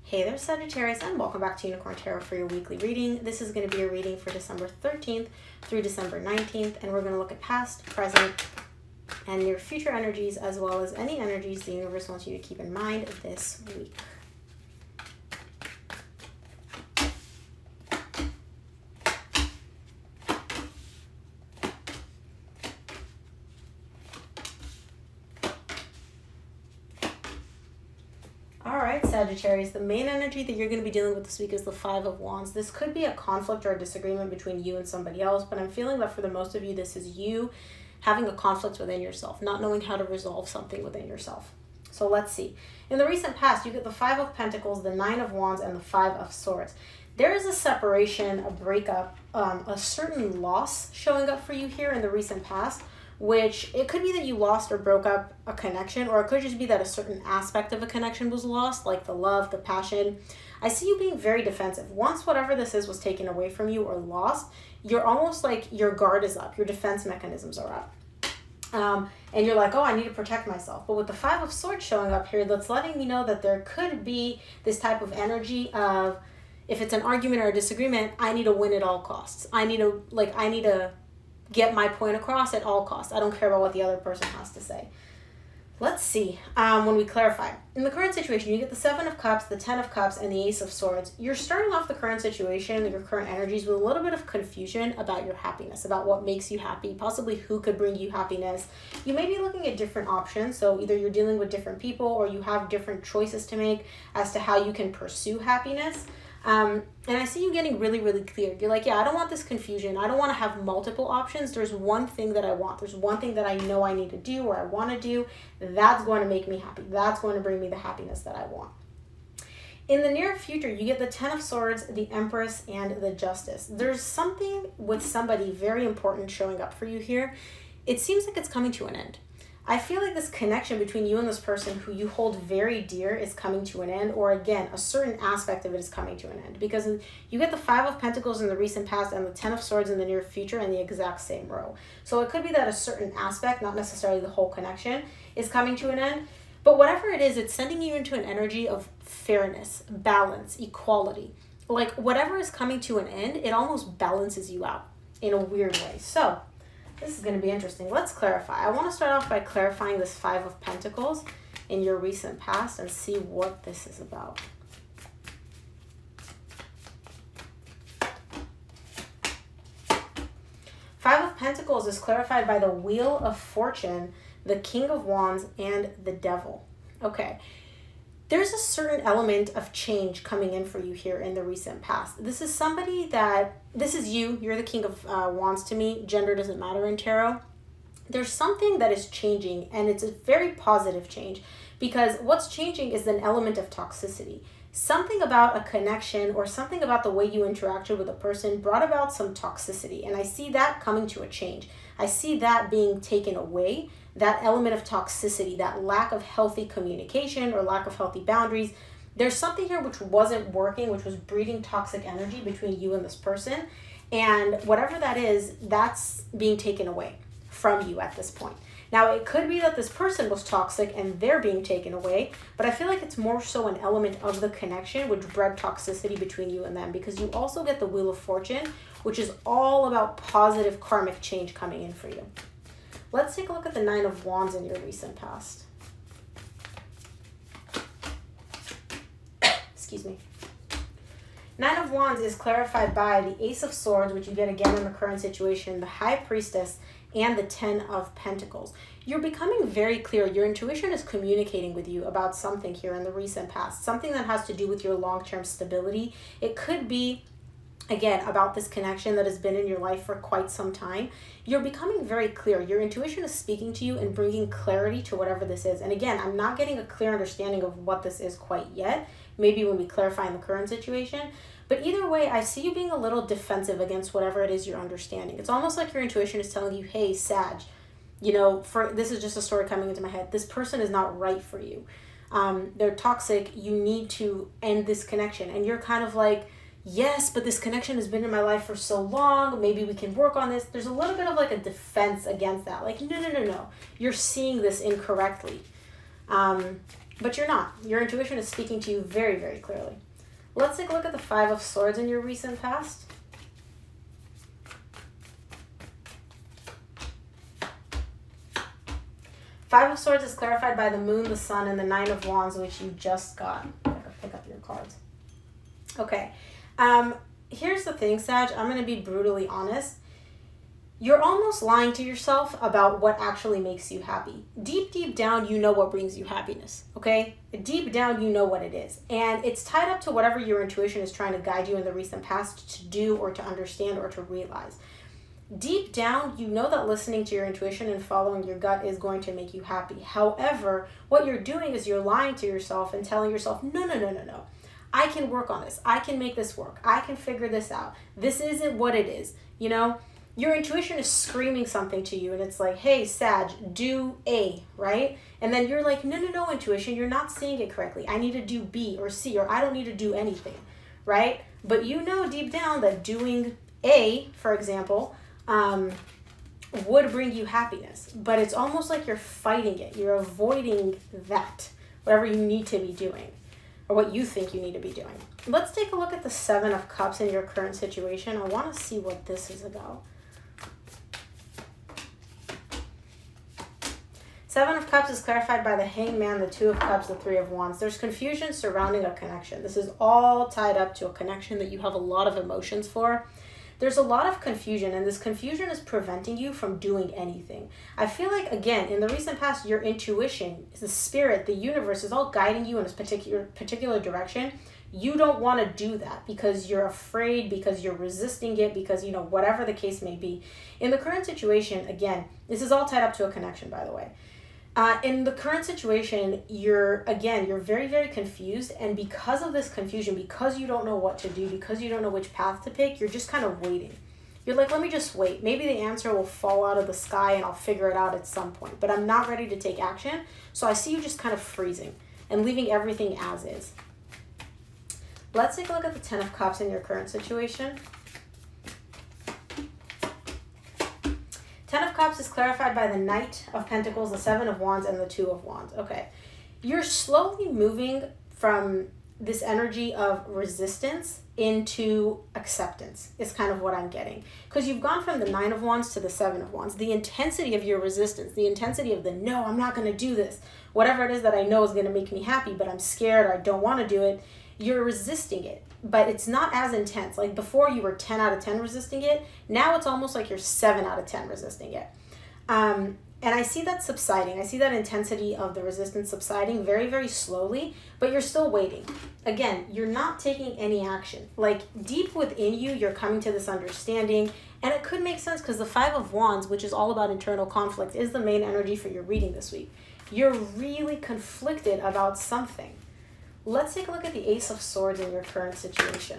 Hey there, Sagittarius, and welcome back to Unicorn Tarot for your weekly reading. This is going to be a reading for December 13th through December 19th, and we're going to look at past, present, and your future energies, as well as any energies the universe wants you to keep in mind this week. All right, Sagittarius, the main energy that you're going to be dealing with this week is the Five of Wands. This could be a conflict or a disagreement between you and somebody else, but I'm feeling that for the most of you, this is you having a conflict within yourself, not knowing how to resolve something within yourself. So let's see. In the recent past, you get the Five of Pentacles, the Nine of Wands, and the Five of Swords. There is a separation, a breakup, a certain loss showing up for you here in the recent past, which it could be that you lost or broke up a connection, or it could just be that a certain aspect of a connection was lost, like the love, the passion. I see you being very defensive. Once whatever this is was taken away from you or lost, you're almost like your guard is up, your defense mechanisms are up. And you're like, oh, I need to protect myself. But with the Five of Swords showing up here, that's letting me know that there could be this type of energy of, if it's an argument or a disagreement, I need to win at all costs. I need to get my point across at all costs. I don't care about what the other person has to say. Let's see, when we clarify. In the current situation, you get the Seven of Cups, the Ten of Cups, and the Ace of Swords. You're starting off the current situation, your current energies, with a little bit of confusion about your happiness, about what makes you happy, possibly who could bring you happiness. You may be looking at different options, so either you're dealing with different people or you have different choices to make as to how you can pursue happiness. And I see you getting really, really clear. You're like, yeah, I don't want this confusion. I don't want to have multiple options. There's one thing that I want. There's one thing that I know I need to do or I want to do. That's going to make me happy. That's going to bring me the happiness that I want. In the near future, you get the Ten of Swords, the Empress, and the Justice. There's something with somebody very important showing up for you here. It seems like it's coming to an end. I feel like this connection between you and this person who you hold very dear is coming to an end, or again, a certain aspect of it is coming to an end, because you get the Five of Pentacles in the recent past and the Ten of Swords in the near future in the exact same row. So it could be that a certain aspect, not necessarily the whole connection, is coming to an end. But whatever it is, it's sending you into an energy of fairness, balance, equality. Like whatever is coming to an end, it almost balances you out in a weird way. So this is going to be interesting. Let's clarify. I want to start off by clarifying this Five of Pentacles in your recent past and see what this is about. Five of Pentacles is clarified by the Wheel of Fortune, the King of Wands, and the Devil. Okay. There's a certain element of change coming in for you here in the recent past. This is somebody that, this is you. You're the King of Wands to me. Gender doesn't matter in tarot. There's something that is changing, and it's a very positive change, because what's changing is an element of toxicity. Something about a connection or something about the way you interacted with a person brought about some toxicity, and I see that coming to a change. I see that being taken away, that element of toxicity, that lack of healthy communication or lack of healthy boundaries. There's something here which wasn't working, which was breeding toxic energy between you and this person, and whatever that is, that's being taken away from you at this point. Now, it could be that this person was toxic and they're being taken away, but I feel like it's more so an element of the connection which bred toxicity between you and them, because you also get the Wheel of Fortune, which is all about positive karmic change coming in for you. Let's take a look at the Nine of Wands in your recent past. Excuse me. Nine of Wands is clarified by the Ace of Swords, which you get again in the current situation, the High Priestess, and the Ten of Pentacles. You're becoming very clear. Your intuition is communicating with you about something here in the recent past, something that has to do with your long-term stability. It could be, again, about this connection that has been in your life for quite some time. You're becoming very clear. Your intuition is speaking to you and bringing clarity to whatever this is. And again, I'm not getting a clear understanding of what this is quite yet. Maybe when we clarify in the current situation. But either way, I see you being a little defensive against whatever it is you're understanding. It's almost like your intuition is telling you, hey, Sag, you know, this is just a story coming into my head. This person is not right for you. They're toxic. You need to end this connection. And you're kind of like, yes, but this connection has been in my life for so long. Maybe we can work on this. There's a little bit of like a defense against that. Like, no. You're seeing this incorrectly. but you're not. Your intuition is speaking to you very, very clearly. Let's take a look at the Five of Swords in your recent past. Five of Swords is clarified by the Moon, the Sun, and the Nine of Wands, which you just got. Pick up your cards. Okay. Here's the thing, Sag. I'm going to be brutally honest. You're almost lying to yourself about what actually makes you happy. Deep, deep down, you know what brings you happiness, okay? Deep down, you know what it is. And it's tied up to whatever your intuition is trying to guide you in the recent past to do or to understand or to realize. Deep down, you know that listening to your intuition and following your gut is going to make you happy. However, what you're doing is you're lying to yourself and telling yourself, no. I can work on this. I can make this work. I can figure this out. This isn't what it is, you know? Your intuition is screaming something to you and it's like, hey, Sag, do A, right? And then you're like, no, intuition, you're not seeing it correctly. I need to do B or C, or I don't need to do anything, right? But you know deep down that doing A, for example, would bring you happiness. But it's almost like you're fighting it. You're avoiding that, whatever you need to be doing, or what you think you need to be doing. Let's take a look at the Seven of Cups in your current situation. I want to see what this is about. Seven of Cups is clarified by the Hangman, the Two of Cups, the Three of Wands. There's confusion surrounding a connection. This is all tied up to a connection that you have a lot of emotions for. There's a lot of confusion, and this confusion is preventing you from doing anything. I feel like, again, in the recent past, your intuition, the spirit, the universe is all guiding you in a particular direction. You don't want to do that because you're afraid, because you're resisting it, because, you know, whatever the case may be. In the current situation, again, this is all tied up to a connection, by the way. In the current situation, you're very, very confused. And because of this confusion, because you don't know what to do, because you don't know which path to pick, you're just kind of waiting. You're like, let me just wait. Maybe the answer will fall out of the sky and I'll figure it out at some point. But I'm not ready to take action. So I see you just kind of freezing and leaving everything as is. Let's take a look at the Ten of Cups in your current situation. Ten of Cups is clarified by the Knight of Pentacles, the Seven of Wands, and the Two of Wands. Okay. You're slowly moving from this energy of resistance into acceptance is kind of what I'm getting. Because you've gone from the Nine of Wands to the Seven of Wands. The intensity of your resistance, the intensity of the, no, I'm not going to do this. Whatever it is that I know is going to make me happy, but I'm scared or I don't want to do it. You're resisting it. But it's not as intense. Like before you were 10 out of 10 resisting it. Now it's almost like you're 7 out of 10 resisting it. And I see that subsiding. I see that intensity of the resistance subsiding very, very slowly, but you're still waiting. Again, you're not taking any action. Like deep within you, you're coming to this understanding, and it could make sense because the Five of Wands, which is all about internal conflict, is the main energy for your reading this week. You're really conflicted about something. Let's take a look at the Ace of Swords in your current situation.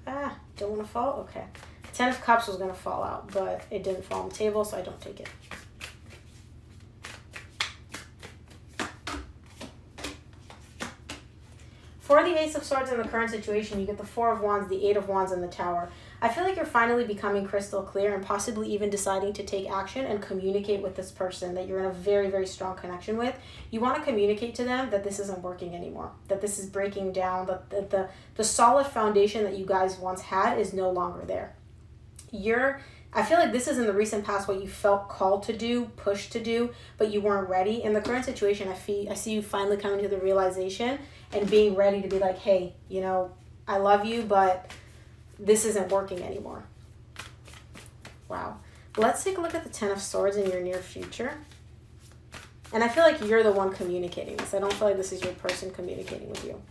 Don't want to fall? Okay. Ten of Cups was going to fall out, but it didn't fall on the table, so I don't take it. For the Ace of Swords in the current situation, you get the Four of Wands, the Eight of Wands, and the Tower. I feel like you're finally becoming crystal clear and possibly even deciding to take action and communicate with this person that you're in a very, very strong connection with. You want to communicate to them that this isn't working anymore, that this is breaking down, that the solid foundation that you guys once had is no longer there. I feel like this is in the recent past what you felt called to do, pushed to do, but you weren't ready. In the current situation, I see you finally coming to the realization and being ready to be like, hey, you know, I love you, but this isn't working anymore. Wow. Let's take a look at the Ten of Swords in your near future. And I feel like you're the one communicating this. I don't feel like this is your person communicating with you.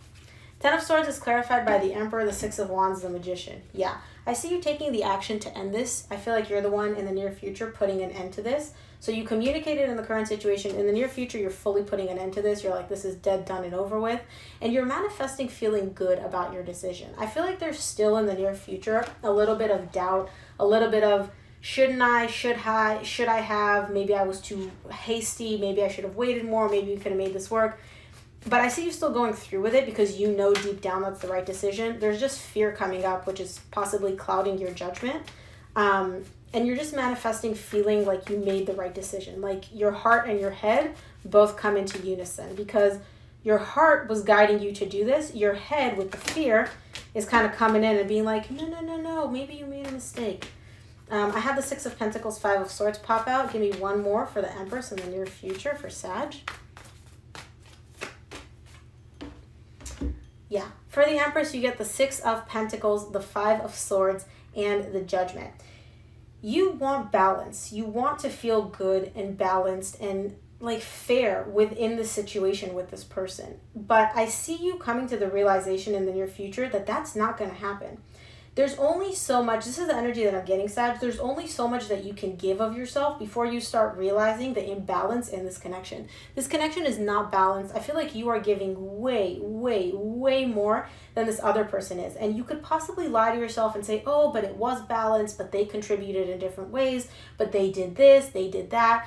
Ten of Swords is clarified by the Emperor, the Six of Wands, the Magician. Yeah, I see you taking the action to end this. I feel like you're the one in the near future putting an end to this. So you communicated in the current situation. In the near future, you're fully putting an end to this. You're like, this is dead, done, and over with. And you're manifesting feeling good about your decision. I feel like there's still in the near future a little bit of doubt, a little bit of shouldn't I, should I have, maybe I was too hasty, maybe I should have waited more, maybe we could have made this work. But I see you still going through with it because you know deep down that's the right decision. There's just fear coming up, which is possibly clouding your judgment. And you're just manifesting feeling like you made the right decision. Like your heart and your head both come into unison because Your heart was guiding you to do this. Your head with the fear is kind of coming in and being like, no, maybe you made a mistake. I had the Six of Pentacles, Five of Swords pop out. Give me one more for the Empress in the near future for Sag. Yeah, for the Empress, you get the Six of Pentacles, the Five of Swords, and the Judgment. You want balance. You want to feel good and balanced and like fair within the situation with this person. But I see you coming to the realization in the near future that that's not going to happen. There's only so much, this is the energy that I'm getting, Sag, there's only so much that you can give of yourself before you start realizing the imbalance in this connection. This connection is not balanced. I feel like you are giving way more than this other person is. And you could possibly lie to yourself and say, oh, but it was balanced, but they contributed in different ways, but they did this, they did that.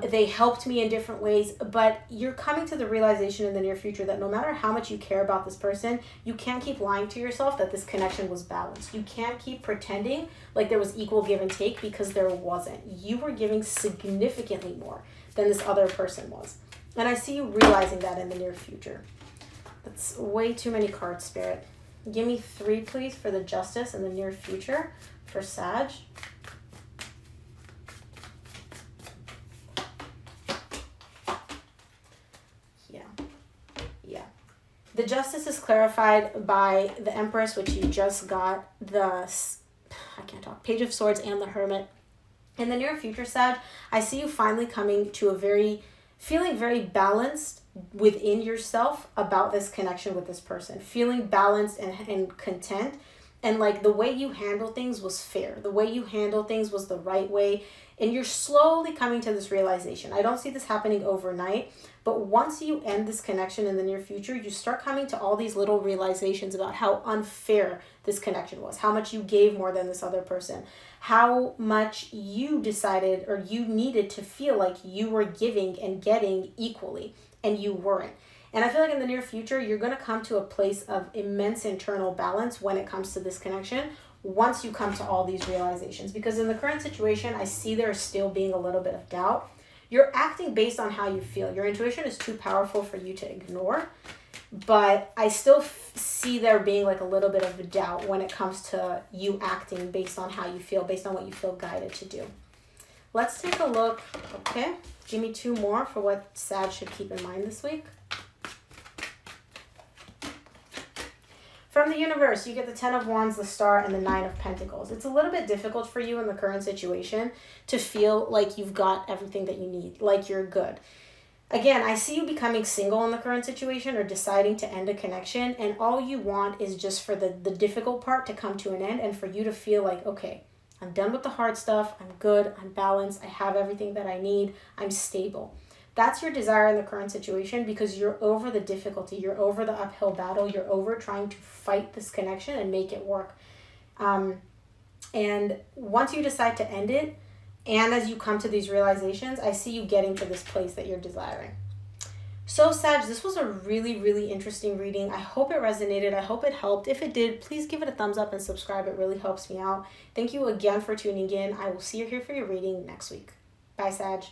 They helped me in different ways, but you're coming to the realization in the near future that no matter how much you care about this person, you can't keep lying to yourself that this connection was balanced. You can't keep pretending like there was equal give and take, because there wasn't. You were giving significantly more than this other person was. And I see you realizing that in the near future. That's way too many cards, Spirit. Give me 3, please, for the Justice in the near future for Sag. The Justice is clarified by the Empress, which you just got, the, Page of Swords and the Hermit. In the near future, Sag, I see you finally coming to feeling very balanced within yourself about this connection with this person. Feeling balanced and content. And like the way you handle things was fair. The way you handle things was the right way. And you're slowly coming to this realization. I don't see this happening overnight, but once you end this connection in the near future, you start coming to all these little realizations about how unfair this connection was, how much you gave more than this other person, how much you decided or you needed to feel like you were giving and getting equally, and you weren't. And I feel like in the near future, you're going to come to a place of immense internal balance when it comes to this connection, once you come to all these realizations. Because in the current situation, I see there still being a little bit of doubt. You're acting based on how you feel. Your intuition is too powerful for you to ignore. But I still see there being like a little bit of a doubt when it comes to you acting based on how you feel, based on what you feel guided to do. Let's take a look. Okay, give me 2 more for what Sag should keep in mind this week. From the universe, you get the 10 of Wands, the Star, and the 9 of Pentacles. It's a little bit difficult for you in the current situation to feel like you've got everything that you need, like you're good. Again, I see you becoming single in the current situation or deciding to end a connection, and all you want is just for the difficult part to come to an end and for you to feel like, okay, I'm done with the hard stuff, I'm good, I'm balanced, I have everything that I need, I'm stable. That's your desire in the current situation because you're over the difficulty, you're over the uphill battle, you're over trying to fight this connection and make it work. And once you decide to end it, and as you come to these realizations, I see you getting to this place that you're desiring. So Sag, this was a really interesting reading. I hope it resonated. I hope it helped. If it did, please give it a thumbs up and subscribe. It really helps me out. Thank you again for tuning in. I will see you here for your reading next week. Bye, Sag.